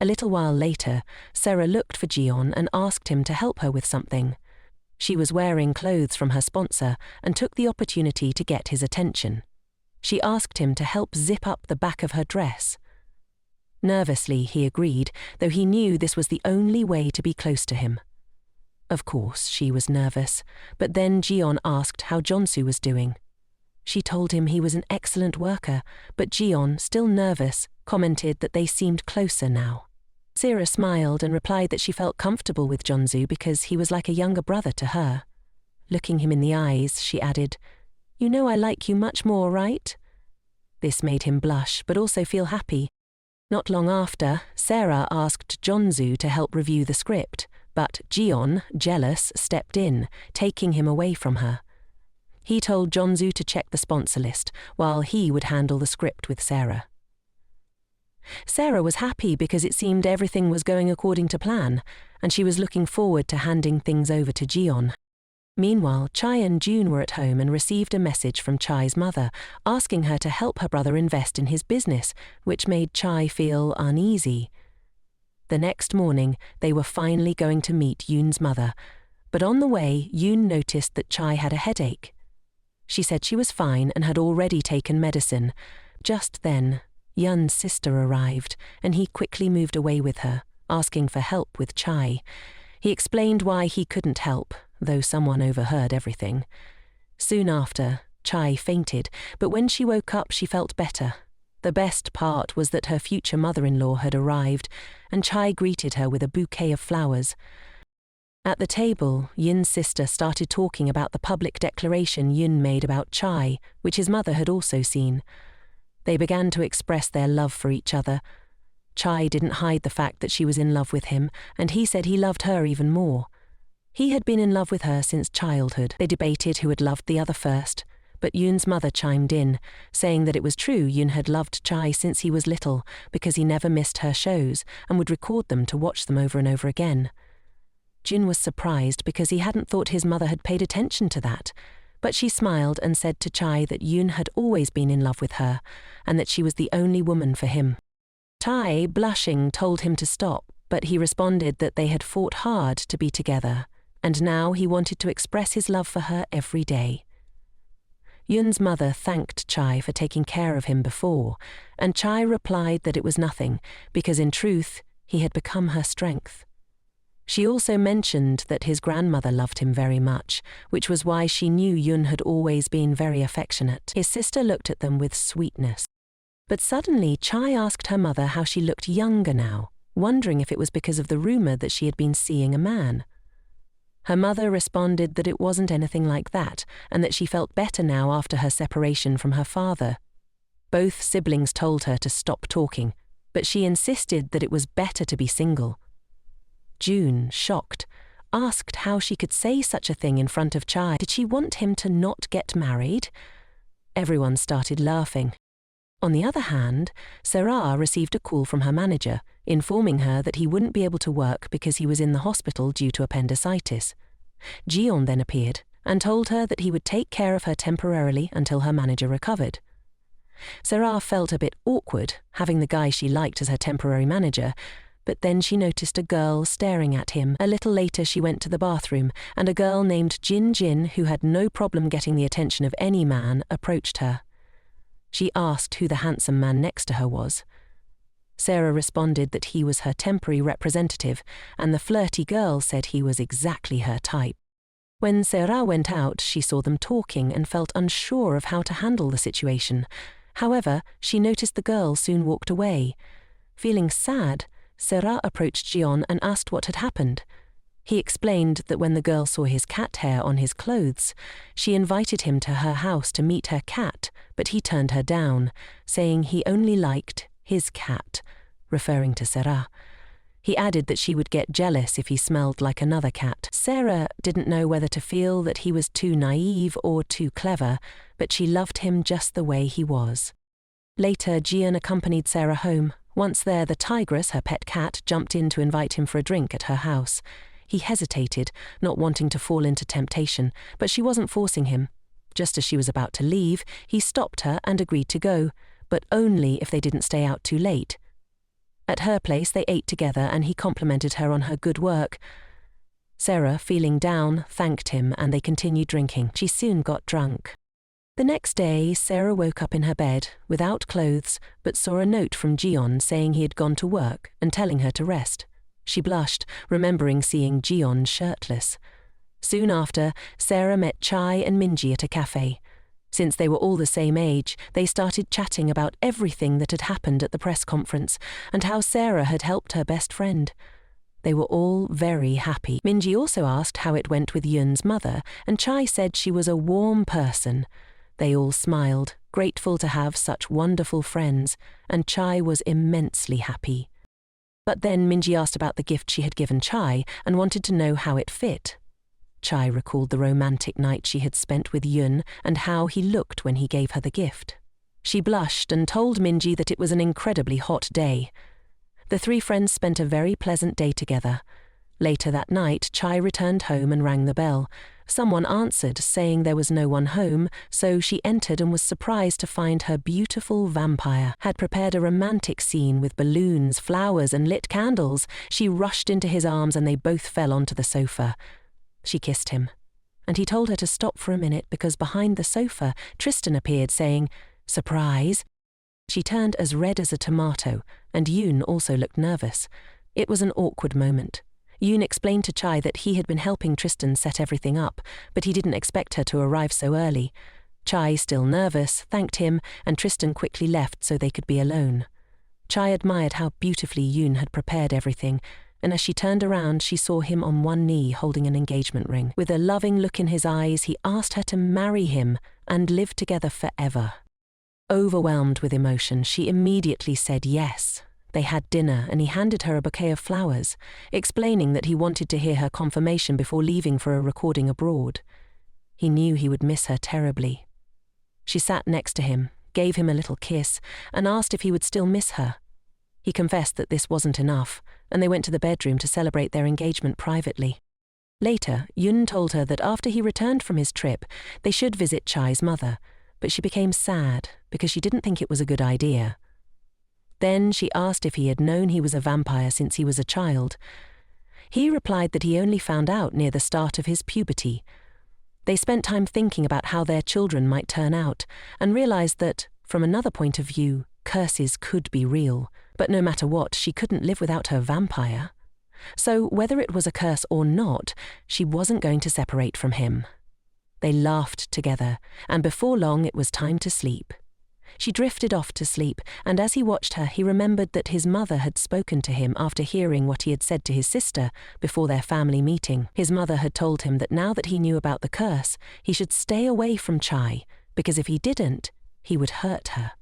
A little while later, Sarah looked for Jion and asked him to help her with something. She was wearing clothes from her sponsor and took the opportunity to get his attention. She asked him to help zip up the back of her dress. Nervously, he agreed, though he knew this was the only way to be close to him. Of course, she was nervous, but then Jion asked how Jeonsu was doing. She told him he was an excellent worker, but Jion, still nervous, commented that they seemed closer now. Sarah smiled and replied that she felt comfortable with Jeonsu because he was like a younger brother to her. Looking him in the eyes, she added, "You know I like you much more, right?" This made him blush, but also feel happy. Not long after, Sarah asked Jeonsu to help review the script, but Jion, jealous, stepped in, taking him away from her. He told Jeonsu to check the sponsor list, while he would handle the script with Sarah. Sarah was happy because it seemed everything was going according to plan, and she was looking forward to handing things over to Jion. Meanwhile, Chai and June were at home and received a message from Chai's mother, asking her to help her brother invest in his business, which made Chai feel uneasy. The next morning, they were finally going to meet Yoon's mother, but on the way, Yoon noticed that Chai had a headache. She said she was fine and had already taken medicine. Just then, Yoon's sister arrived, and he quickly moved away with her, asking for help with Chai. He explained why he couldn't help, though someone overheard everything. Soon after, Chai fainted, but when she woke up she felt better. The best part was that her future mother-in-law had arrived, and Chai greeted her with a bouquet of flowers. At the table, Yoon's sister started talking about the public declaration Yoon made about Chai, which his mother had also seen. They began to express their love for each other. Chai didn't hide the fact that she was in love with him, and he said he loved her even more. He had been in love with her since childhood. They debated who had loved the other first, but Yoon's mother chimed in, saying that it was true Yoon had loved Chai since he was little because he never missed her shows and would record them to watch them over and over again. Jin was surprised because he hadn't thought his mother had paid attention to that, but she smiled and said to Chai that Yoon had always been in love with her and that she was the only woman for him. Chai, blushing, told him to stop, but he responded that they had fought hard to be together, and now he wanted to express his love for her every day. Yoon's mother thanked Chai for taking care of him before, and Chai replied that it was nothing, because in truth, he had become her strength. She also mentioned that his grandmother loved him very much, which was why she knew Yoon had always been very affectionate. His sister looked at them with sweetness. But suddenly, Chai asked her mother how she looked younger now, wondering if it was because of the rumor that she had been seeing a man. Her mother responded that it wasn't anything like that, and that she felt better now after her separation from her father. Both siblings told her to stop talking, but she insisted that it was better to be single. June, shocked, asked how she could say such a thing in front of Chai. Did she want him to not get married? Everyone started laughing. On the other hand, Sarah received a call from her manager, informing her that he wouldn't be able to work because he was in the hospital due to appendicitis. Jion then appeared and told her that he would take care of her temporarily until her manager recovered. Sarah felt a bit awkward having the guy she liked as her temporary manager, but then she noticed a girl staring at him. A little later she went to the bathroom, and a girl named Jin, who had no problem getting the attention of any man, approached her. She asked who the handsome man next to her was. Sarah responded that he was her temporary representative, and the flirty girl said he was exactly her type. When Sarah went out, she saw them talking and felt unsure of how to handle the situation. However, she noticed the girl soon walked away. Feeling sad, Sarah approached Jion and asked what had happened. He explained that when the girl saw his cat hair on his clothes, she invited him to her house to meet her cat, but he turned her down, saying he only liked his cat, referring to Sarah. He added that she would get jealous if he smelled like another cat. Sarah didn't know whether to feel that he was too naive or too clever, but she loved him just the way he was. Later, Jian accompanied Sarah home. Once there, the tigress, her pet cat, jumped in to invite him for a drink at her house. He hesitated, not wanting to fall into temptation, but she wasn't forcing him. Just as she was about to leave, he stopped her and agreed to go, but only if they didn't stay out too late. At her place they ate together and he complimented her on her good work. Sarah, feeling down, thanked him and they continued drinking. She soon got drunk. The next day, Sarah woke up in her bed, without clothes, but saw a note from Jion saying he had gone to work and telling her to rest. She blushed, remembering seeing Jion shirtless. Soon after, Sarah met Chai and Minji at a cafe. Since they were all the same age, they started chatting about everything that had happened at the press conference and how Sarah had helped her best friend. They were all very happy. Minji also asked how it went with Yun's mother, and Chai said she was a warm person. They all smiled, grateful to have such wonderful friends, and Chai was immensely happy. But then Minji asked about the gift she had given Chai and wanted to know how it fit. Chai recalled the romantic night she had spent with Yun and how he looked when he gave her the gift. She blushed and told Minji that it was an incredibly hot day. The three friends spent a very pleasant day together. Later that night, Chai returned home and rang the bell. Someone answered, saying there was no one home, so she entered and was surprised to find her beautiful vampire had prepared a romantic scene with balloons, flowers, and lit candles. She rushed into his arms and they both fell onto the sofa. She kissed him, and he told her to stop for a minute because behind the sofa, Tristan appeared saying, "Surprise." She turned as red as a tomato, and Yoon also looked nervous. It was an awkward moment. Yoon explained to Chai that he had been helping Tristan set everything up, but he didn't expect her to arrive so early. Chai, still nervous, thanked him, and Tristan quickly left so they could be alone. Chai admired how beautifully Yoon had prepared everything, and as she turned around, she saw him on one knee holding an engagement ring. With a loving look in his eyes, he asked her to marry him and live together forever. Overwhelmed with emotion, she immediately said yes. They had dinner and he handed her a bouquet of flowers, explaining that he wanted to hear her confirmation before leaving for a recording abroad. He knew he would miss her terribly. She sat next to him, gave him a little kiss, and asked if he would still miss her. He confessed that this wasn't enough, and they went to the bedroom to celebrate their engagement privately. Later, Yun told her that after he returned from his trip, they should visit Chai's mother, but she became sad because she didn't think it was a good idea. Then she asked if he had known he was a vampire since he was a child. He replied that he only found out near the start of his puberty. They spent time thinking about how their children might turn out and realized that, from another point of view, curses could be real, but no matter what, she couldn't live without her vampire. So whether it was a curse or not, she wasn't going to separate from him. They laughed together, and before long it was time to sleep. She drifted off to sleep, and as he watched her, he remembered that his mother had spoken to him after hearing what he had said to his sister before their family meeting. His mother had told him that now that he knew about the curse, he should stay away from Chai, because if he didn't, he would hurt her.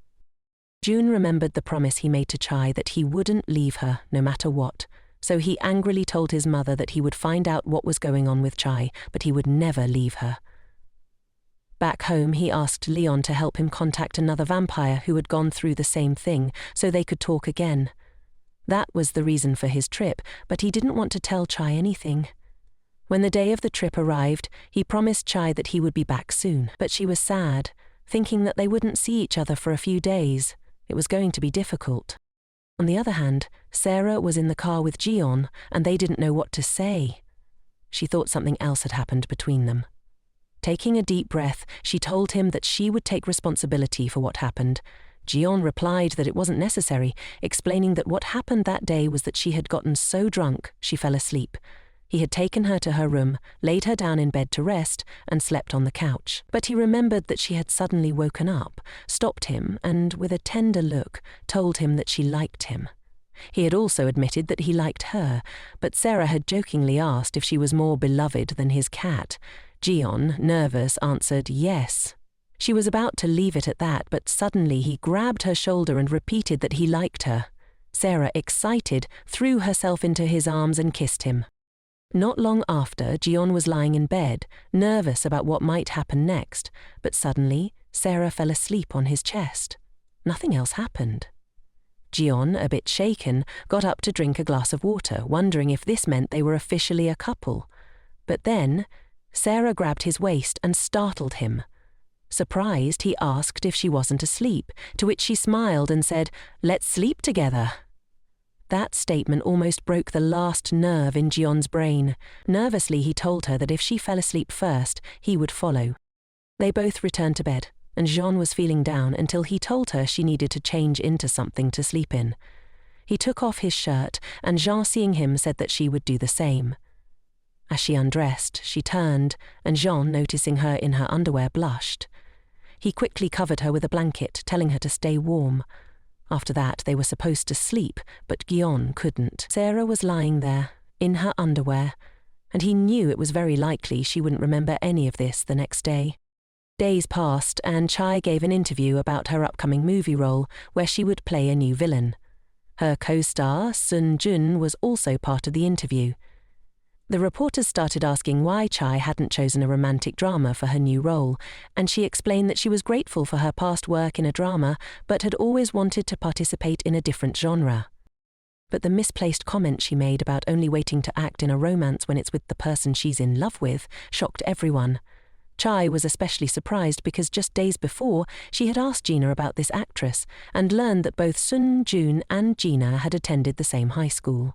June remembered the promise he made to Chai that he wouldn't leave her no matter what, so he angrily told his mother that he would find out what was going on with Chai, but he would never leave her. Back home, he asked Leon to help him contact another vampire who had gone through the same thing so they could talk again. That was the reason for his trip, but he didn't want to tell Chai anything. When the day of the trip arrived, he promised Chai that he would be back soon, but she was sad, thinking that they wouldn't see each other for a few days. It was going to be difficult. On the other hand, Sarah was in the car with Jion, and they didn't know what to say. She thought something else had happened between them. Taking a deep breath, she told him that she would take responsibility for what happened. Jion replied that it wasn't necessary, explaining that what happened that day was that she had gotten so drunk she fell asleep. He had taken her to her room, laid her down in bed to rest, and slept on the couch. But he remembered that she had suddenly woken up, stopped him, and, with a tender look, told him that she liked him. He had also admitted that he liked her, but Sarah had jokingly asked if she was more beloved than his cat. Jion, nervous, answered yes. She was about to leave it at that, but suddenly he grabbed her shoulder and repeated that he liked her. Sarah, excited, threw herself into his arms and kissed him. Not long after, Jion was lying in bed, nervous about what might happen next, but suddenly Sarah fell asleep on his chest. Nothing else happened. Jion, a bit shaken, got up to drink a glass of water, wondering if this meant they were officially a couple. But then Sarah grabbed his waist and startled him. Surprised, he asked if she wasn't asleep, to which she smiled and said, "Let's sleep together." That statement almost broke the last nerve in Jeon's brain. Nervously, he told her that if she fell asleep first, he would follow. They both returned to bed, and Jeon was feeling down until he told her she needed to change into something to sleep in. He took off his shirt, and Jean, seeing him, said that she would do the same. As she undressed, she turned, and Jean, noticing her in her underwear, blushed. He quickly covered her with a blanket, telling her to stay warm. After that, they were supposed to sleep, but Gion couldn't. Sarah was lying there, in her underwear, and he knew it was very likely she wouldn't remember any of this the next day. Days passed, and Chai gave an interview about her upcoming movie role, where she would play a new villain. Her co-star, Sun Jun, was also part of the interview. The reporters started asking why Chai hadn't chosen a romantic drama for her new role, and she explained that she was grateful for her past work in a drama, but had always wanted to participate in a different genre. But the misplaced comment she made about only waiting to act in a romance when it's with the person she's in love with shocked everyone. Chai was especially surprised because just days before, she had asked Gina about this actress and learned that both Sun Jun and Gina had attended the same high school.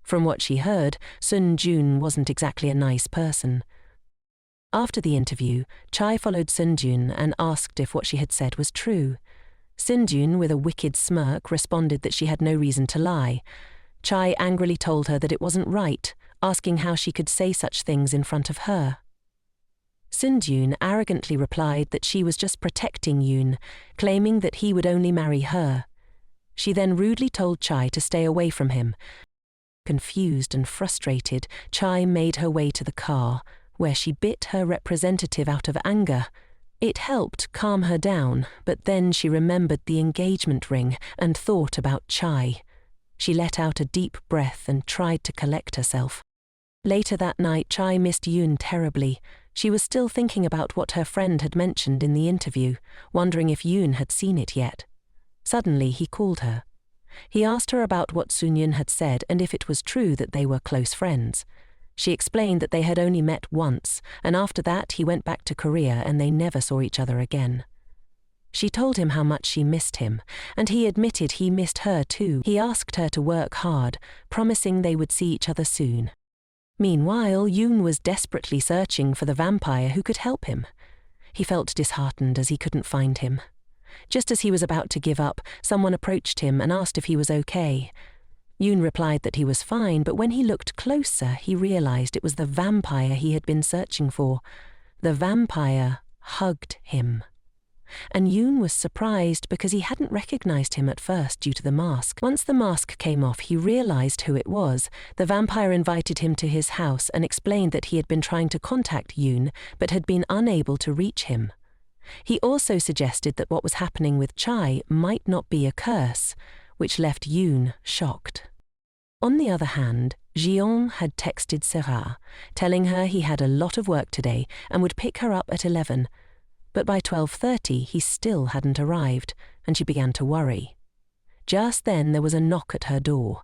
From what she heard, Sun Jun wasn't exactly a nice person. After the interview, Chai followed Sun Jun and asked if what she had said was true. Sun Jun, with a wicked smirk, responded that she had no reason to lie. Chai angrily told her that it wasn't right, asking how she could say such things in front of her. Sun Jun arrogantly replied that she was just protecting Yoon, claiming that he would only marry her. She then rudely told Chai to stay away from him. Confused and frustrated, Chai made her way to the car, where she bit her representative out of anger. It helped calm her down, but then she remembered the engagement ring and thought about Chai. She let out a deep breath and tried to collect herself. Later that night, Chai missed Yoon terribly. She was still thinking about what her friend had mentioned in the interview, wondering if Yoon had seen it yet. Suddenly, he called her. He asked her about what Sun-Yun had said and if it was true that they were close friends. She explained that they had only met once, and after that he went back to Korea and they never saw each other again. She told him how much she missed him, and he admitted he missed her too. He asked her to work hard, promising they would see each other soon. Meanwhile, Yoon was desperately searching for the vampire who could help him. He felt disheartened as he couldn't find him. Just as he was about to give up, someone approached him and asked if he was okay. Yoon replied that he was fine, but when he looked closer, he realized it was the vampire he had been searching for. The vampire hugged him. And Yoon was surprised because he hadn't recognized him at first due to the mask. Once the mask came off, he realized who it was. The vampire invited him to his house and explained that he had been trying to contact Yoon, but had been unable to reach him. He also suggested that what was happening with Chai might not be a curse, which left Yoon shocked. On the other hand, Jeon had texted Sarah, telling her he had a lot of work today and would pick her up at 11, but by 12:30 he still hadn't arrived, and she began to worry. Just then there was a knock at her door.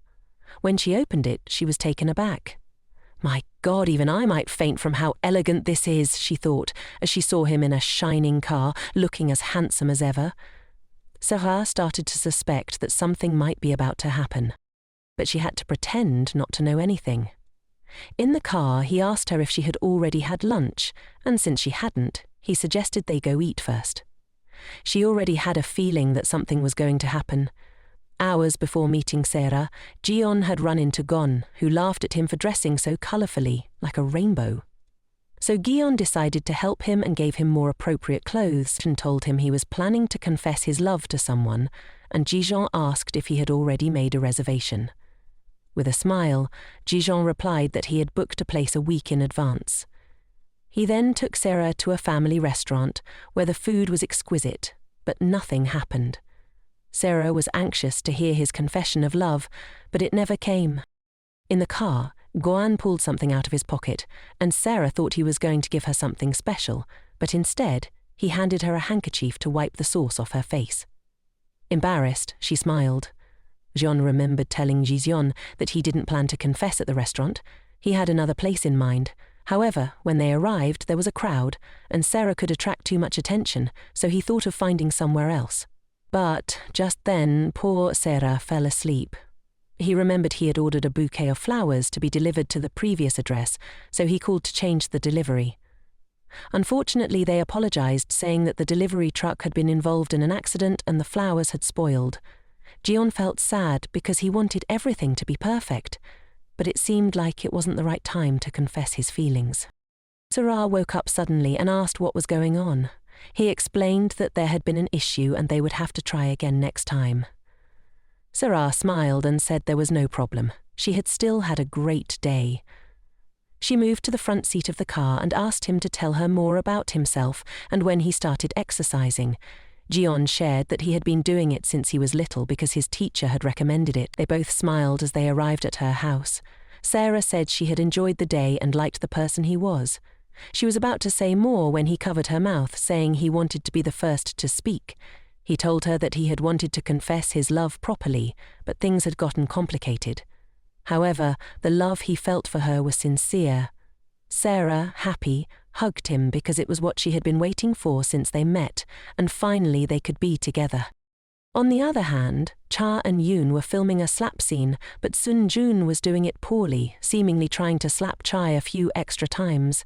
When she opened it, she was taken aback. My God, even I might faint from how elegant this is, she thought, as she saw him in a shining car, looking as handsome as ever. Sarah started to suspect that something might be about to happen, but she had to pretend not to know anything. In the car, he asked her if she had already had lunch, and since she hadn't, he suggested they go eat first. She already had a feeling that something was going to happen. Hours before meeting Sarah, Jeon had run into Gon, who laughed at him for dressing so colourfully, like a rainbow. So Gion decided to help him and gave him more appropriate clothes and told him he was planning to confess his love to someone, and Jijeon asked if he had already made a reservation. With a smile, Jijeon replied that he had booked a place a week in advance. He then took Sarah to a family restaurant where the food was exquisite, but nothing happened. Sarah was anxious to hear his confession of love, but it never came. In the car, Goan pulled something out of his pocket, and Sarah thought he was going to give her something special, but instead, he handed her a handkerchief to wipe the sauce off her face. Embarrassed, she smiled. Jeon remembered telling Jijeon that he didn't plan to confess at the restaurant. He had another place in mind. However, when they arrived, there was a crowd, and Sarah could attract too much attention, so he thought of finding somewhere else. But just then, poor Sarah fell asleep. He remembered he had ordered a bouquet of flowers to be delivered to the previous address, so he called to change the delivery. Unfortunately, they apologized, saying that the delivery truck had been involved in an accident and the flowers had spoiled. Jion felt sad because he wanted everything to be perfect, but it seemed like it wasn't the right time to confess his feelings. Sarah woke up suddenly and asked what was going on. He explained that there had been an issue and they would have to try again next time. Sarah smiled and said there was no problem. She had still had a great day. She moved to the front seat of the car and asked him to tell her more about himself and when he started exercising. Jion shared that he had been doing it since he was little because his teacher had recommended it. They both smiled as they arrived at her house. Sarah said she had enjoyed the day and liked the person he was. She was about to say more when he covered her mouth, saying he wanted to be the first to speak. He told her that he had wanted to confess his love properly, but things had gotten complicated. However, the love he felt for her was sincere. Sarah, happy, hugged him because it was what she had been waiting for since they met, and finally they could be together. On the other hand, Cha and Yoon were filming a slap scene, but Sun Jun was doing it poorly, seemingly trying to slap Chai a few extra times.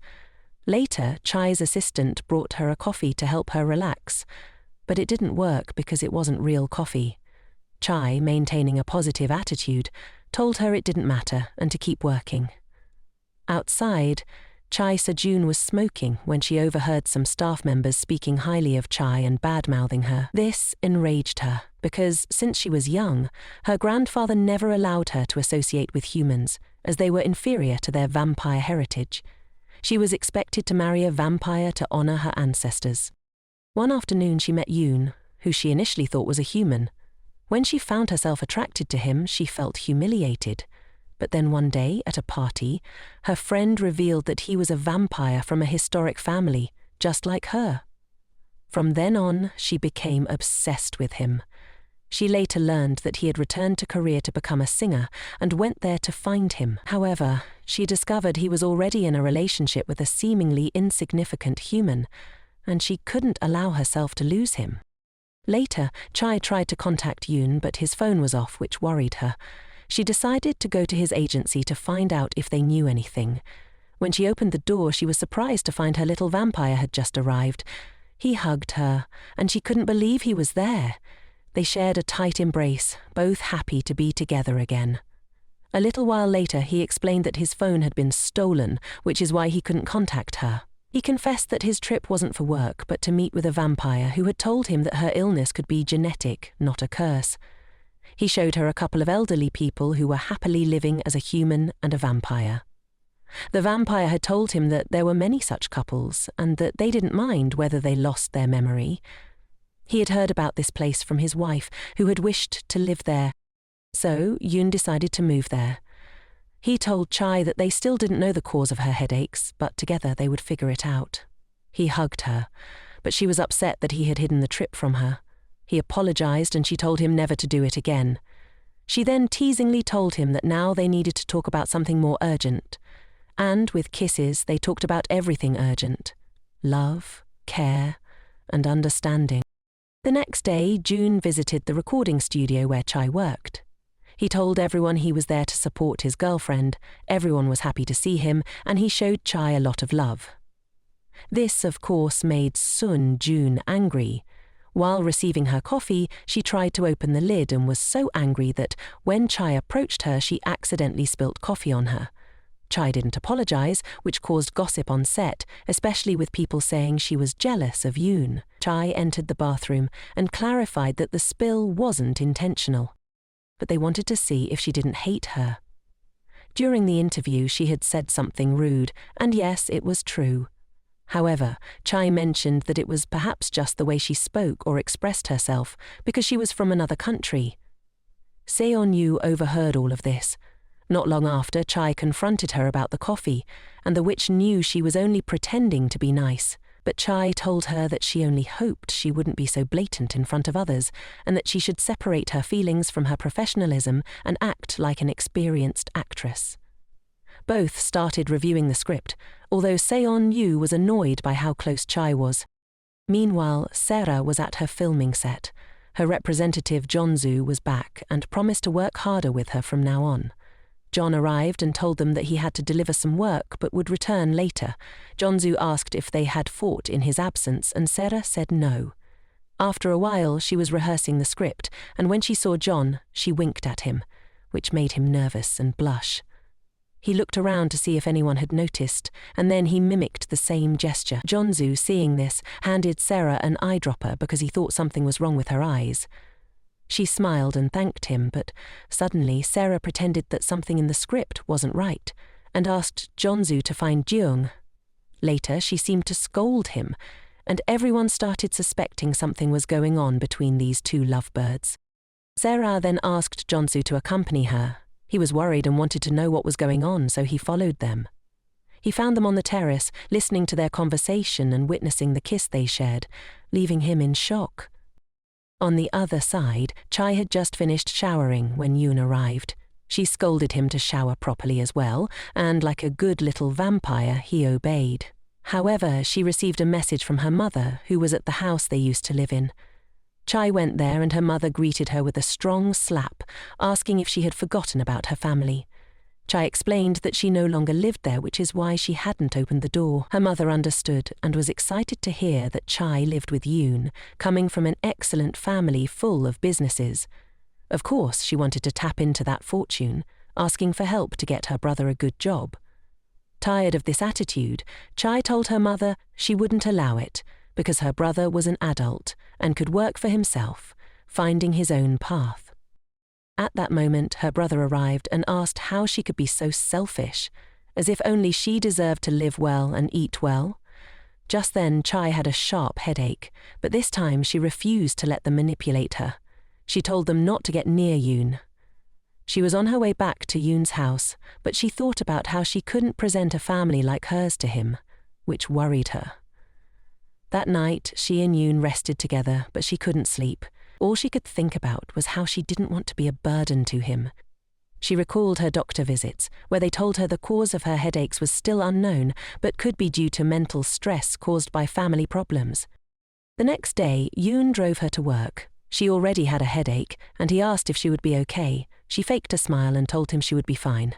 Later, Chai's assistant brought her a coffee to help her relax, but it didn't work because it wasn't real coffee. Chai, maintaining a positive attitude, told her it didn't matter and to keep working. Outside, Chai Sejun was smoking when she overheard some staff members speaking highly of Chai and bad-mouthing her. This enraged her because, since she was young, her grandfather never allowed her to associate with humans, as they were inferior to their vampire heritage. She was expected to marry a vampire to honor her ancestors. One afternoon she met Yoon, who she initially thought was a human. When she found herself attracted to him, she felt humiliated. But then one day, at a party, her friend revealed that he was a vampire from a historic family, just like her. From then on, she became obsessed with him. She later learned that he had returned to Korea to become a singer and went there to find him. However, she discovered he was already in a relationship with a seemingly insignificant human, and she couldn't allow herself to lose him. Later, Chai tried to contact Yoon, but his phone was off, which worried her. She decided to go to his agency to find out if they knew anything. When she opened the door, she was surprised to find her little vampire had just arrived. He hugged her, and she couldn't believe he was there. They shared a tight embrace, both happy to be together again. A little while later, he explained that his phone had been stolen, which is why he couldn't contact her. He confessed that his trip wasn't for work, but to meet with a vampire who had told him that her illness could be genetic, not a curse. He showed her a couple of elderly people who were happily living as a human and a vampire. The vampire had told him that there were many such couples, and that they didn't mind whether they lost their memory. He had heard about this place from his wife, who had wished to live there. So Yoon decided to move there. He told Chai that they still didn't know the cause of her headaches, but together they would figure it out. He hugged her, but she was upset that he had hidden the trip from her. He apologized and she told him never to do it again. She then teasingly told him that now they needed to talk about something more urgent. And with kisses, they talked about everything urgent: love, care, and understanding. The next day, June visited the recording studio where Chai worked. He told everyone he was there to support his girlfriend, everyone was happy to see him, and he showed Chai a lot of love. This, of course, made Sun Jun angry. While receiving her coffee, she tried to open the lid and was so angry that, when Chai approached her, she accidentally spilt coffee on her. Chai didn't apologize, which caused gossip on set, especially with people saying she was jealous of Yoon. Chai entered the bathroom and clarified that the spill wasn't intentional, but they wanted to see if she didn't hate her. During the interview, she had said something rude, and yes, it was true. However, Chai mentioned that it was perhaps just the way she spoke or expressed herself, because she was from another country. Seon-yu overheard all of this. Not long after, Chai confronted her about the coffee, and the witch knew she was only pretending to be nice. But Chai told her that she only hoped she wouldn't be so blatant in front of others, and that she should separate her feelings from her professionalism and act like an experienced actress. Both started reviewing the script, although Seon-yu was annoyed by how close Chai was. Meanwhile, Sarah was at her filming set. Her representative Jonzu was back and promised to work harder with her from now on. John arrived and told them that he had to deliver some work but would return later. Jonzu asked if they had fought in his absence and Sarah said no. After a while she was rehearsing the script, and when she saw John, she winked at him, which made him nervous and blush. He looked around to see if anyone had noticed, and then he mimicked the same gesture. Jonzu, seeing this, handed Sarah an eyedropper because he thought something was wrong with her eyes. She smiled and thanked him, but suddenly Sarah pretended that something in the script wasn't right and asked Jonzu to find Jeong. Later, she seemed to scold him, and everyone started suspecting something was going on between these two lovebirds. Sarah then asked Jonzu to accompany her. He was worried and wanted to know what was going on, so he followed them. He found them on the terrace, listening to their conversation and witnessing the kiss they shared, leaving him in shock. On the other side, Chai had just finished showering when Yoon arrived. She scolded him to shower properly as well, and like a good little vampire, he obeyed. However, she received a message from her mother, who was at the house they used to live in. Chai went there and her mother greeted her with a strong slap, asking if she had forgotten about her family. Chai explained that she no longer lived there, which is why she hadn't opened the door. Her mother understood and was excited to hear that Chai lived with Yoon, coming from an excellent family full of businesses. Of course, she wanted to tap into that fortune, asking for help to get her brother a good job. Tired of this attitude, Chai told her mother she wouldn't allow it, because her brother was an adult and could work for himself, finding his own path. At that moment, her brother arrived and asked how she could be so selfish, as if only she deserved to live well and eat well. Just then, Chai had a sharp headache, but this time she refused to let them manipulate her. She told them not to get near Yoon. She was on her way back to Yoon's house, but she thought about how she couldn't present a family like hers to him, which worried her. That night, she and Yoon rested together, but she couldn't sleep. All she could think about was how she didn't want to be a burden to him. She recalled her doctor visits, where they told her the cause of her headaches was still unknown, but could be due to mental stress caused by family problems. The next day, Yoon drove her to work. She already had a headache, and he asked if she would be okay. She faked a smile and told him she would be fine.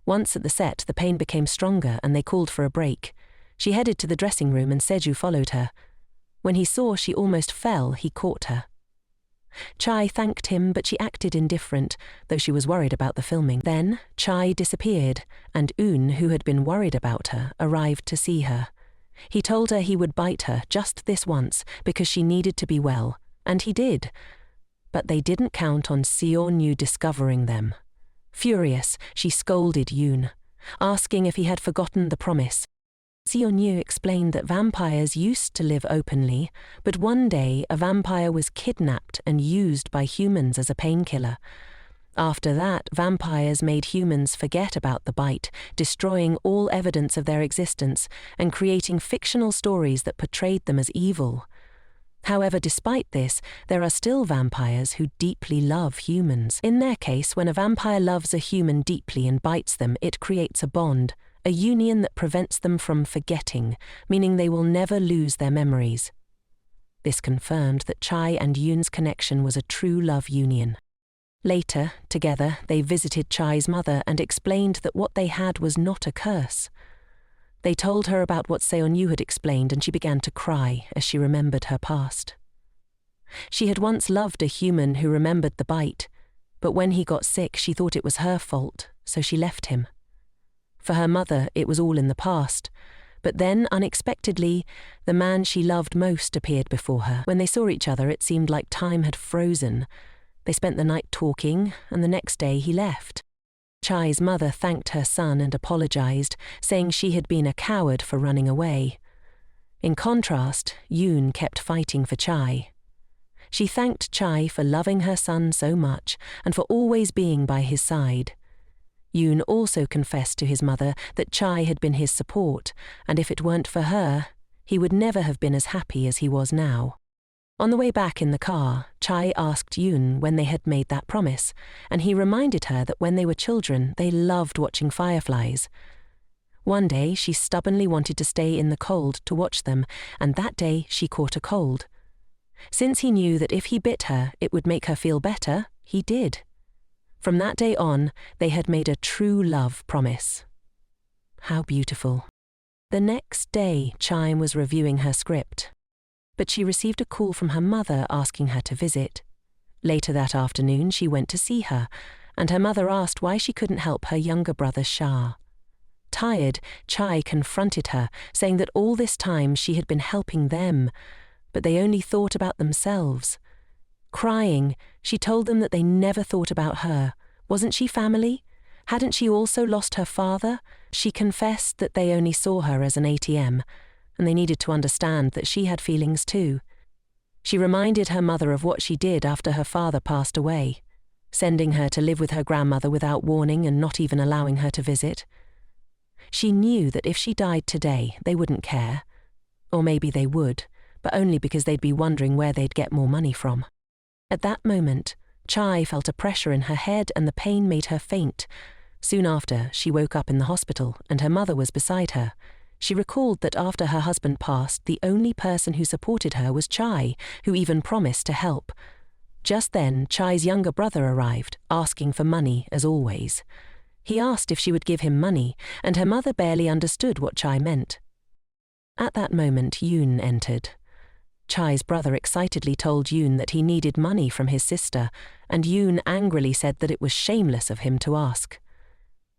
Once at the set, the pain became stronger and they called for a break. She headed to the dressing room and Seju followed her. When he saw she almost fell, he caught her. Chai thanked him, but she acted indifferent, though she was worried about the filming. Then, Chai disappeared, and Eun, who had been worried about her, arrived to see her. He told her he would bite her just this once because she needed to be well, and he did. But they didn't count on Seon-yu discovering them. Furious, she scolded Yoon, asking if he had forgotten the promise. Seon-yu explained that vampires used to live openly, but one day a vampire was kidnapped and used by humans as a painkiller. After that, vampires made humans forget about the bite, destroying all evidence of their existence and creating fictional stories that portrayed them as evil. However, despite this, there are still vampires who deeply love humans. In their case, when a vampire loves a human deeply and bites them, it creates a bond, a union that prevents them from forgetting, meaning they will never lose their memories. This confirmed that Chai and Yoon's connection was a true love union. Later, together, they visited Chai's mother and explained that what they had was not a curse. They told her about what Seon-yu had explained, and she began to cry as she remembered her past. She had once loved a human who remembered the bite, but when he got sick, she thought it was her fault, so she left him. For her mother, it was all in the past, but then, unexpectedly, the man she loved most appeared before her. When they saw each other, it seemed like time had frozen. They spent the night talking, and the next day he left. Chai's mother thanked her son and apologized, saying she had been a coward for running away. In contrast, Yoon kept fighting for Chai. She thanked Chai for loving her son so much and for always being by his side. Yoon also confessed to his mother that Chai had been his support, and if it weren't for her, he would never have been as happy as he was now. On the way back in the car, Chai asked Yoon when they had made that promise, and he reminded her that when they were children, they loved watching fireflies. One day, she stubbornly wanted to stay in the cold to watch them, and that day she caught a cold. Since he knew that if he bit her, it would make her feel better, he did. From that day on, they had made a true love promise. How beautiful. The next day, Chime was reviewing her script. But she received a call from her mother asking her to visit. Later that afternoon, she went to see her, and her mother asked why she couldn't help her younger brother Shah. Tired, Chai confronted her, saying that all this time she had been helping them, but they only thought about themselves. Crying, she told them that they never thought about her. Wasn't she family? Hadn't she also lost her father? She confessed that they only saw her as an ATM, and they needed to understand that she had feelings too. She reminded her mother of what she did after her father passed away, sending her to live with her grandmother without warning and not even allowing her to visit. She knew that if she died today, they wouldn't care. Or maybe they would, but only because they'd be wondering where they'd get more money from. At that moment, Chai felt a pressure in her head and the pain made her faint. Soon after, she woke up in the hospital and her mother was beside her. She recalled that after her husband passed, the only person who supported her was Chai, who even promised to help. Just then, Chai's younger brother arrived, asking for money as always. He asked if she would give him money, and her mother barely understood what Chai meant. At that moment, Yoon entered. Chai's brother excitedly told Yoon that he needed money from his sister, and Yoon angrily said that it was shameless of him to ask.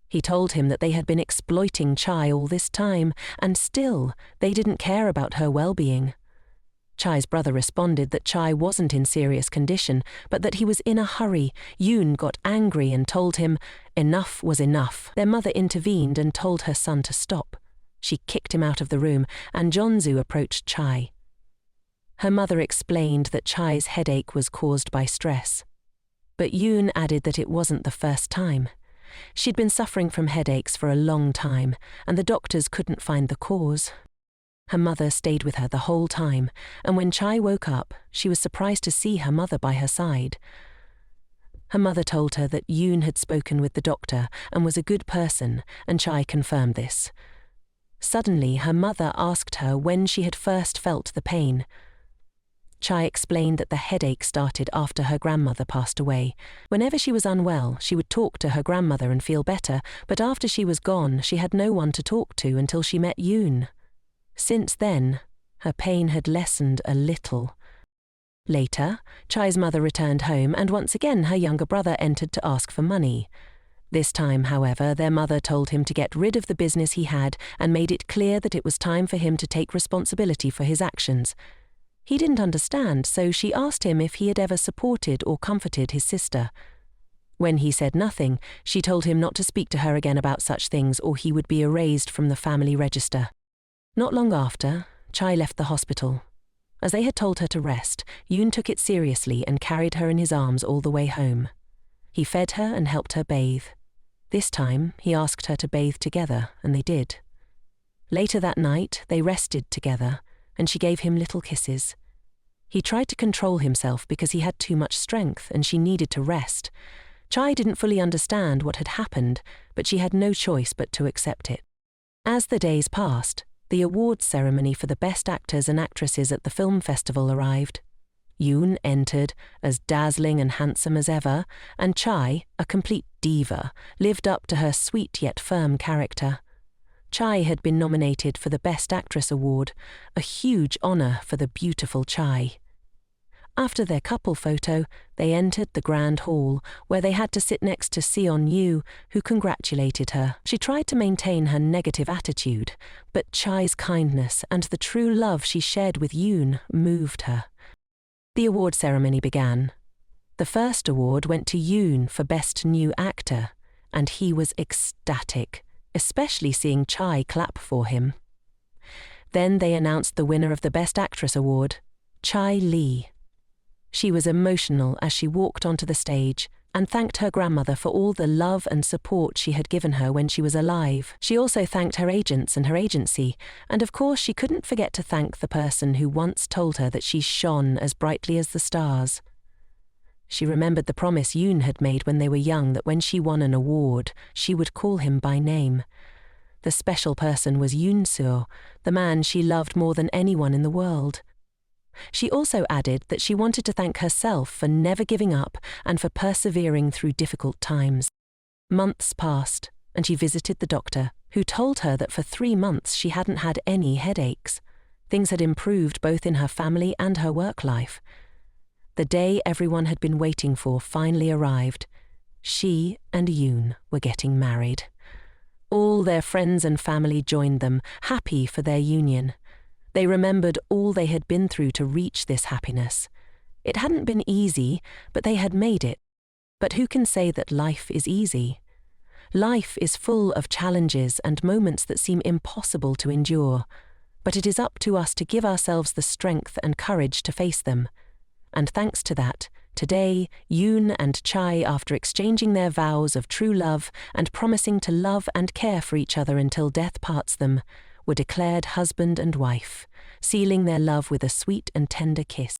He told him that they had been exploiting Chai all this time, and still, they didn't care about her well-being. Chai's brother responded that Chai wasn't in serious condition, but that he was in a hurry. Yoon got angry and told him enough was enough. Their mother intervened and told her son to stop. She kicked him out of the room, and Jeonju approached Chai. Her mother explained that Chai's headache was caused by stress. But Yoon added that it wasn't the first time. She'd been suffering from headaches for a long time, and the doctors couldn't find the cause. Her mother stayed with her the whole time, and when Chai woke up, she was surprised to see her mother by her side. Her mother told her that Yoon had spoken with the doctor and was a good person, and Chai confirmed this. Suddenly, her mother asked her when she had first felt the pain. Chai explained that the headache started after her grandmother passed away. Whenever she was unwell, she would talk to her grandmother and feel better, but after she was gone, she had no one to talk to until she met Yoon. Since then, her pain had lessened a little. Later, Chai's mother returned home and once again her younger brother entered to ask for money. This time, however, their mother told him to get rid of the business he had and made it clear that it was time for him to take responsibility for his actions. He didn't understand, so she asked him if he had ever supported or comforted his sister. When he said nothing, she told him not to speak to her again about such things or he would be erased from the family register. Not long after, Chai left the hospital. As they had told her to rest, Yoon took it seriously and carried her in his arms all the way home. He fed her and helped her bathe. This time, he asked her to bathe together, and they did. Later that night, they rested together, and she gave him little kisses. He tried to control himself because he had too much strength and she needed to rest. Chai didn't fully understand what had happened, but she had no choice but to accept it. As the days passed, the awards ceremony for the best actors and actresses at the film festival arrived. Yoon entered, as dazzling and handsome as ever, and Chai, a complete diva, lived up to her sweet yet firm character. Chai had been nominated for the Best Actress Award, a huge honor for the beautiful Chai. After their couple photo, they entered the grand hall, where they had to sit next to Seon-yu, who congratulated her. She tried to maintain her negative attitude, but Chai's kindness and the true love she shared with Yoon moved her. The award ceremony began. The first award went to Yoon for Best New Actor, and he was ecstatic, especially seeing Chai clap for him. Then they announced the winner of the Best Actress Award, Chai Lee. She was emotional as she walked onto the stage and thanked her grandmother for all the love and support she had given her when she was alive. She also thanked her agents and her agency, and of course she couldn't forget to thank the person who once told her that she shone as brightly as the stars. She remembered the promise Yoon had made when they were young that when she won an award, she would call him by name. The special person was Yoon-seo, the man she loved more than anyone in the world. She also added that she wanted to thank herself for never giving up and for persevering through difficult times. Months passed, and she visited the doctor, who told her that for 3 months she hadn't had any headaches. Things had improved both in her family and her work life. The day everyone had been waiting for finally arrived. She and Yoon were getting married. All their friends and family joined them, happy for their union. They remembered all they had been through to reach this happiness. It hadn't been easy, but they had made it. But who can say that life is easy? Life is full of challenges and moments that seem impossible to endure, but it is up to us to give ourselves the strength and courage to face them. And thanks to that, today, Yoon and Chai, after exchanging their vows of true love and promising to love and care for each other until death parts them, were declared husband and wife, sealing their love with a sweet and tender kiss.